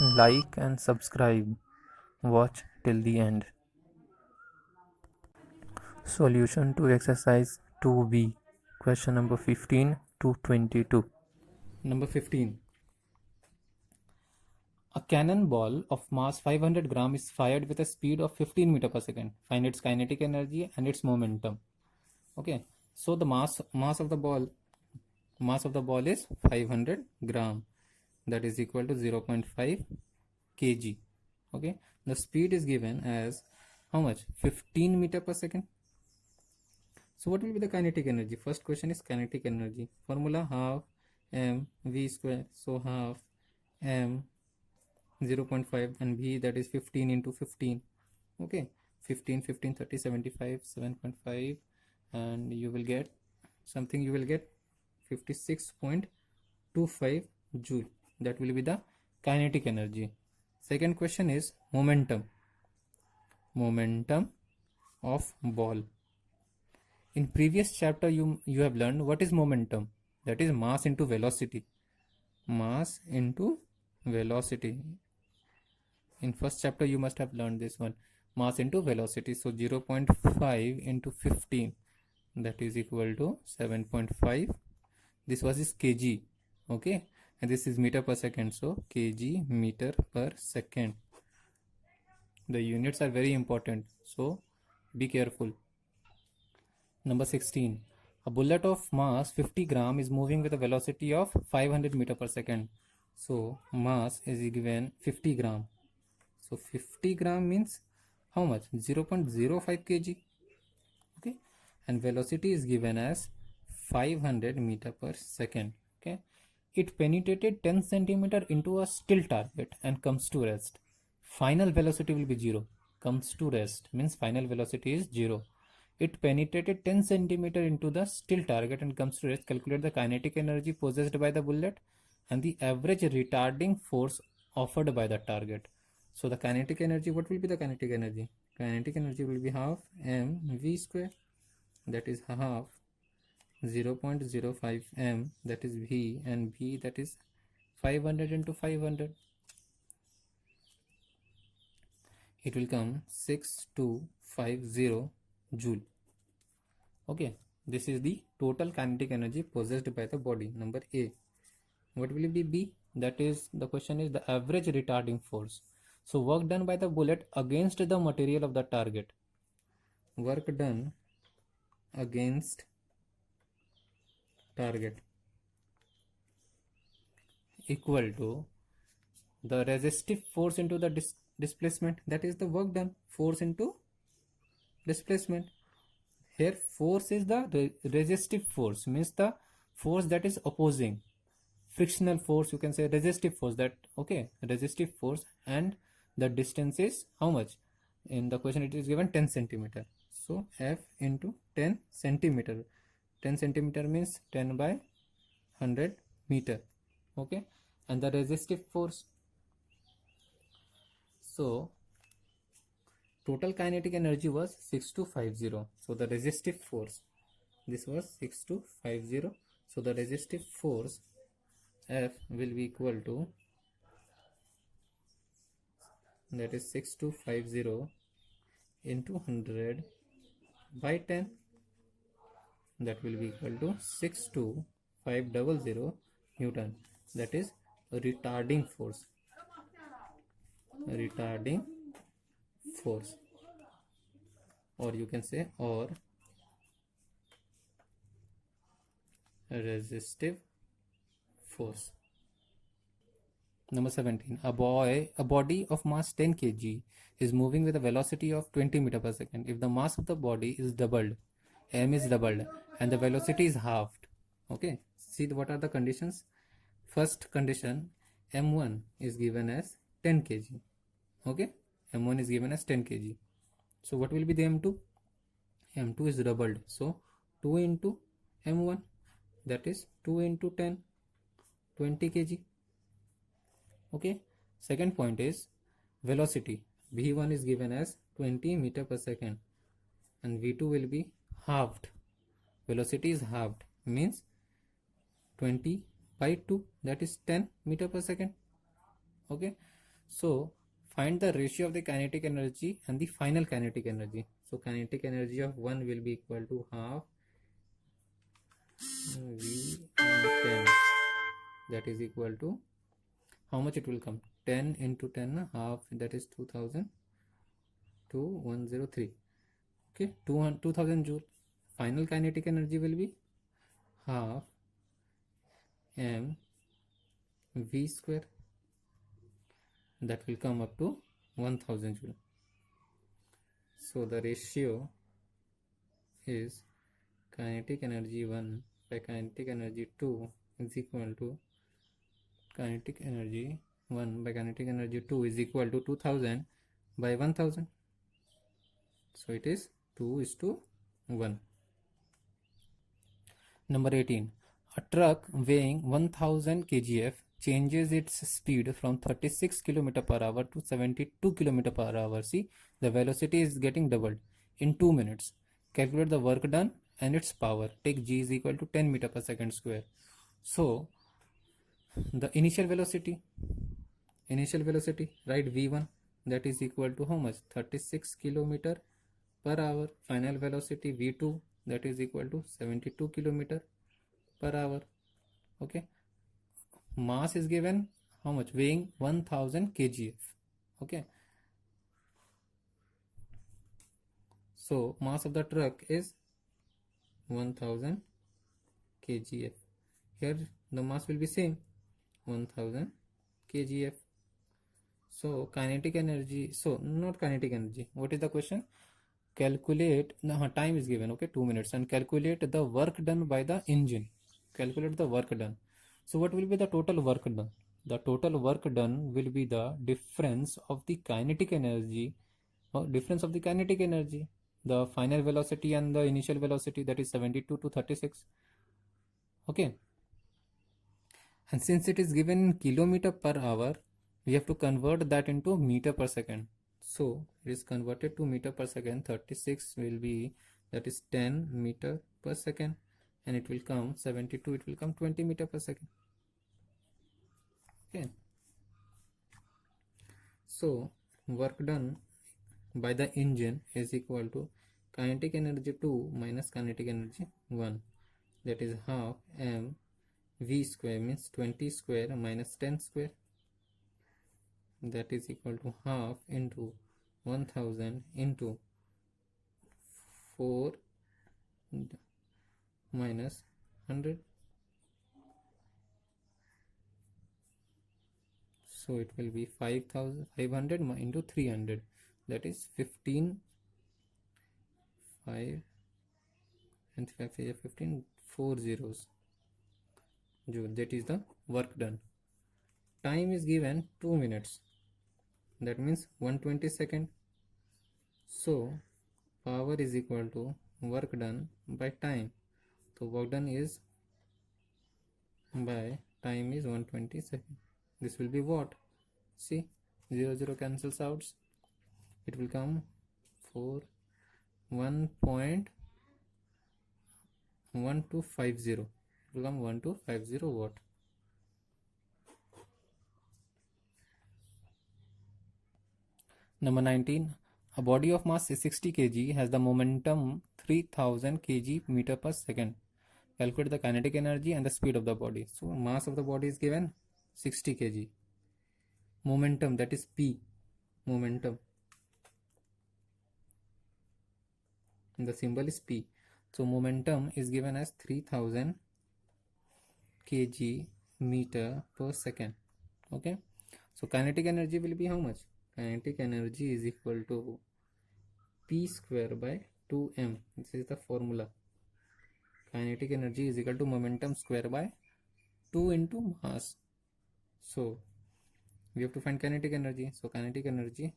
like and subscribe. Watch till the end. Solution to exercise 2b, question number 15 to 22. Number 15. A cannonball of mass 500 gram is fired with a speed of 15 meter per second. Find its kinetic energy and its momentum. Okay. So the mass of the ball is 500 gram. That is equal to 0.5 kg. Okay. The speed is given as how much? 15 meter per second. So what will be the kinetic energy? First question is kinetic energy. Formula half mv square. So half m 0.5 and v, that is 15 into 15. Okay, 15 15 30 75 7.5, and you will get 56.25 joule. That will be the kinetic energy. Second question is momentum of ball. In previous chapter you have learned what is momentum. That is mass into velocity. In first chapter you must have learned this one, mass into velocity. So 0.5 into 15, that is equal to 7.5. This was is kg. Okay, and this is meter per second, so kg meter per second. The units are very important, so be careful. Number 16. A bullet of mass 50 gram is moving with a velocity of 500 meter per second. So mass is given 50 gram. So 50 gram means how much? 0.05 kg. Okay, and velocity is given as 500 meter per second. Okay, it penetrated 10 centimeter into a still target and comes to rest. Final velocity will be 0. Comes to rest means final velocity is 0. It penetrated 10 centimeter into the still target and comes to rest. Calculate the kinetic energy possessed by the bullet and the average retarding force offered by the target. So the kinetic energy, what will be the kinetic energy? Kinetic energy will be half mv square, that is half 0.05 m, that is v, and v, that is 500 into 500. It will come 6250 joule. Okay, this is the total kinetic energy possessed by the body. Number A. What will it be? B? That is, the question is the average retarding force. So work done by the bullet against the material of the target. Work done against target equal to the resistive force into the displacement. That is the work done, force into displacement. Here force is the resistive force, means the force that is opposing. Frictional force, you can say resistive force, that okay, resistive force, and the distance is how much? In the question it is given 10 centimeter. So F into 10 centimeter. 10 centimeter means 10 by 100 meter. Okay, and the resistive force. So total kinetic energy was 6250. So the resistive force, this was 6250. So the resistive force F will be equal to, that is 6250 into 100 by 10, that will be equal to 62500 Newton. That is retarding force. Or you can say or resistive force. Number 17. A body of mass 10 kg is moving with a velocity of 20 meter per second. If the mass of the body is doubled, m is doubled, and the velocity is halved. Okay, see what are the conditions. First condition, m1 is given as 10 kg. Okay, m1 is given as 10 kg. So what will be the m2? m2 is doubled, so 2 into m1, that is 2 into 10, 20 kg. Okay, second point is velocity. v1 is given as 20 meter per second and v2 will be halved. Velocity is halved, means 20 by 2, that is 10 meter per second. Okay, So find the ratio of the kinetic energy and the final kinetic energy. So kinetic energy of 1 will be equal to half V on 10, that is equal to how much it will come, 10 into 10 half, that is 2103. Okay, 2000 joule. Final kinetic energy will be half m v square, that will come up to 1000 joule. So the ratio is kinetic energy 1 by kinetic energy 2 is equal to kinetic energy 1 by kinetic energy 2 is equal to 2000 by 1000. So it is 2:1. Number 18. A truck weighing 1000 kgf changes its speed from 36 km per hour to 72 km per hour. See, the velocity is getting doubled in 2 minutes. Calculate the work done and its power. Take g is equal to 10 meter per second square. So the initial velocity, right, v1, that is equal to how much, 36 km per hour. Final velocity v2, that is equal to 72 km per hour. Okay, mass is given how much, weighing 1000 kgf. Okay, so mass of the truck is 1000 kgf. Here the mass will be same, 1000 kgf. So kinetic energy, so not kinetic energy, what is the question? Calculate, no, time is given, okay, 2 minutes, and calculate the work done by the engine. Calculate the work done. So what will be the total work done? The total work done will be the difference of the kinetic energy, the final velocity and the initial velocity, that is 72 to 36. Okay, and since it is given in kilometer per hour, we have to convert that into meter per second. So it is converted to meter per second. 36 will be, that is 10 meter per second, and it will come 72, it will come 20 meter per second. Okay, so work done by the engine is equal to kinetic energy 2 minus kinetic energy 1, that is half m v square, means 20 square minus 10 square, that is equal to half into 1000 into 4 minus 100. So it will be 500 into 300, that is 15, 5 and 5 is 15, 4 zeros joule. That is the work done. Time is given 2 minutes, that means 120 second. So power is equal to work done by time. So work done is by time is 120 second. This will be what? See, 0 cancels out. It will come 1.1250. It will come 1250 watt. Number 19. A body of mass 60 kg has the momentum 3000 kg meter per second. Calculate the kinetic energy and the speed of the body. So mass of the body is given 60 kg. Momentum, that is P, momentum, and the symbol is P. So momentum is given as 3000 kg meter per second. Okay, so kinetic energy will be how much? Kinetic energy is equal to P square by 2m. This is the formula. Kinetic energy is equal to momentum square by 2 into mass. So we have to find kinetic energy. So kinetic energy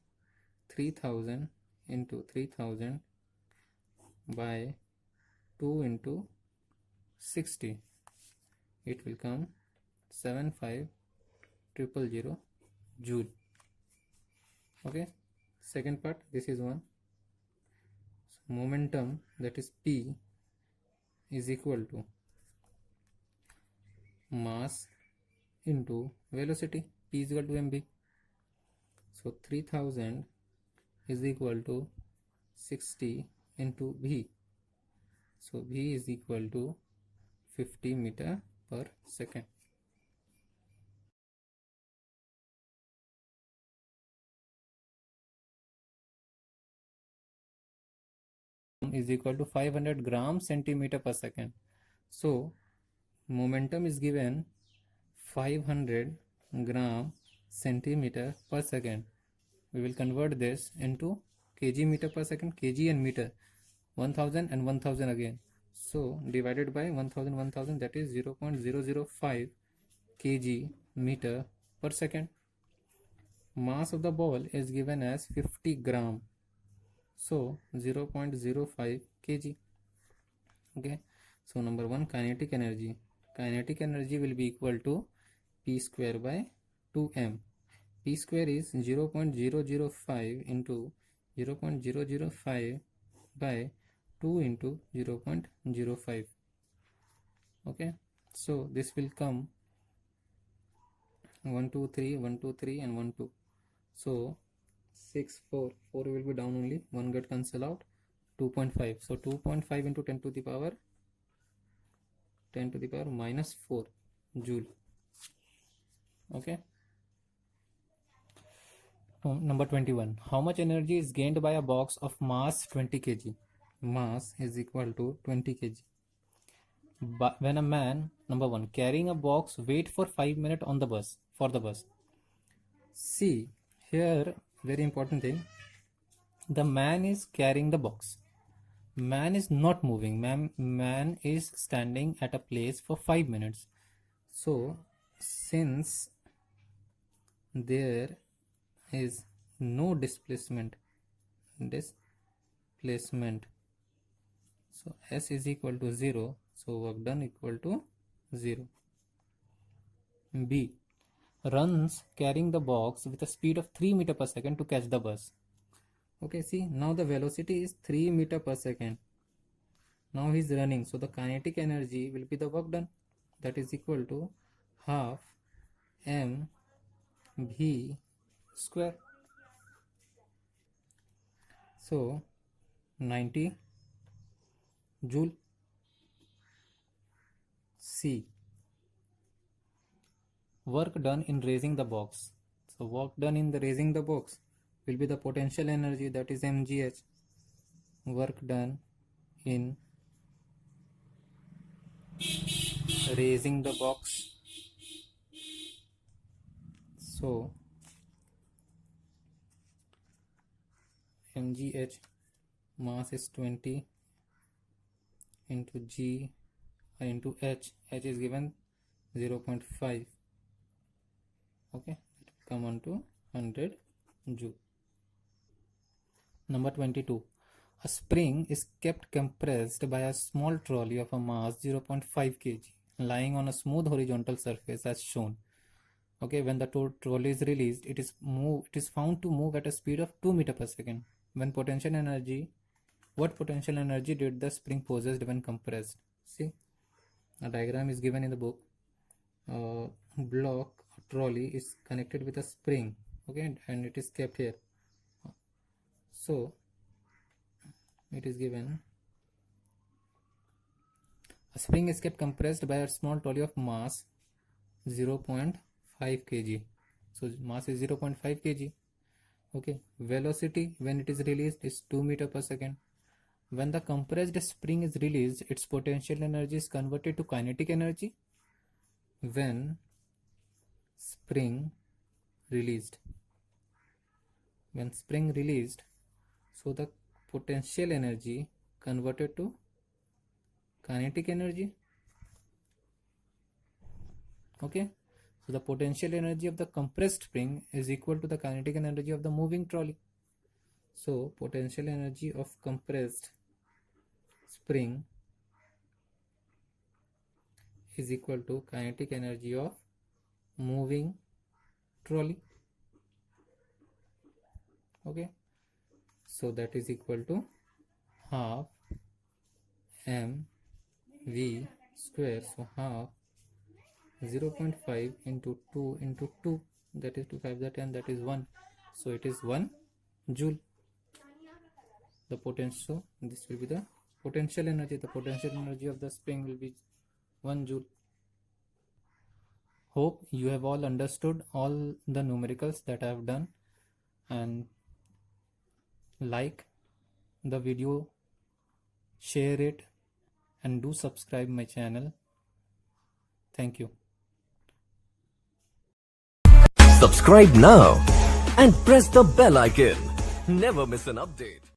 3000 into 3000 by 2 into 60. It will come 75000 joule. Okay, second part, this is one. So momentum, that is P, is equal to mass into velocity. P is equal to mv. So 3000 is equal to 60 into V. So V is equal to 50 meter per second. Is equal to 500 grams centimeter per second. So momentum is given 500 gram centimeter per second. We will convert this into kg meter per second, kg and meter, 1000 and 1000 again. So divided by 1000, that is 0.005 kg meter per second. Mass of the ball is given as 50 gram. So 0.05 kg. Okay. So number 1, kinetic energy. Kinetic energy will be equal to P square by 2m. P square is 0.005 into 0.005 by 2 into 0.05. Okay. So this will come 1 2 3 1 2 3 and 1 2. So 6 4 4 will be down only, 1 get cancel out, 2.5. So 2.5 into 10 to the power minus 4 joule. Okay. Number 21. How much energy is gained by a box of mass 20 kg? Mass is equal to 20 kg. But when a man, number 1, carrying a box wait for 5 minutes on the bus, for the bus. See, here very important thing, the man is carrying the box. Man is not moving. Man is standing at a place for 5 minutes. So since there is no displacement, so S is equal to 0, so work done equal to 0. B, runs carrying the box with a speed of 3 meter per second to catch the bus. Okay, see, now the velocity is 3 meter per second. Now he is running, so the kinetic energy will be the work done, that is equal to half m v square. So 90 joule. C, work done in raising the box. So work done in the raising the box will be the potential energy, that is mgh. Work done in raising the box. So mgh, mass is 20 into g into h is given 0.5. okay, it will come on to 100 joule. Number 22, a spring is kept compressed by a small trolley of a mass 0.5 kg lying on a smooth horizontal surface as shown. Okay, when the trolley is released, it is found to move at a speed of 2 meter per second. When potential energy, what potential energy did the spring possess when compressed? See, a diagram is given in the book. Block trolley is connected with a spring, okay, and it is kept here. So it is given, a spring is kept compressed by a small trolley of mass 0.5 kg. So mass is 0.5 kg. Okay, velocity when it is released is 2 meter per second. When the compressed spring is released, its potential energy is converted to kinetic energy. When spring released, so the potential energy converted to kinetic energy. Okay, so the potential energy of the compressed spring is equal to the kinetic energy of the moving trolley. So potential energy of compressed spring is equal to kinetic energy of moving trolley. Okay, so that is equal to half m v square. So half 0.5 into 2 into 2, that is 2 5 that 10, that is 1. So it is 1 joule. The potential, this will be the potential energy. The potential energy of the spring will be 1 joule. Hope you have all understood all the numericals that I have done, and like the video, share it, and do subscribe my channel. Thank you. Subscribe now and press the bell icon. Never miss an update.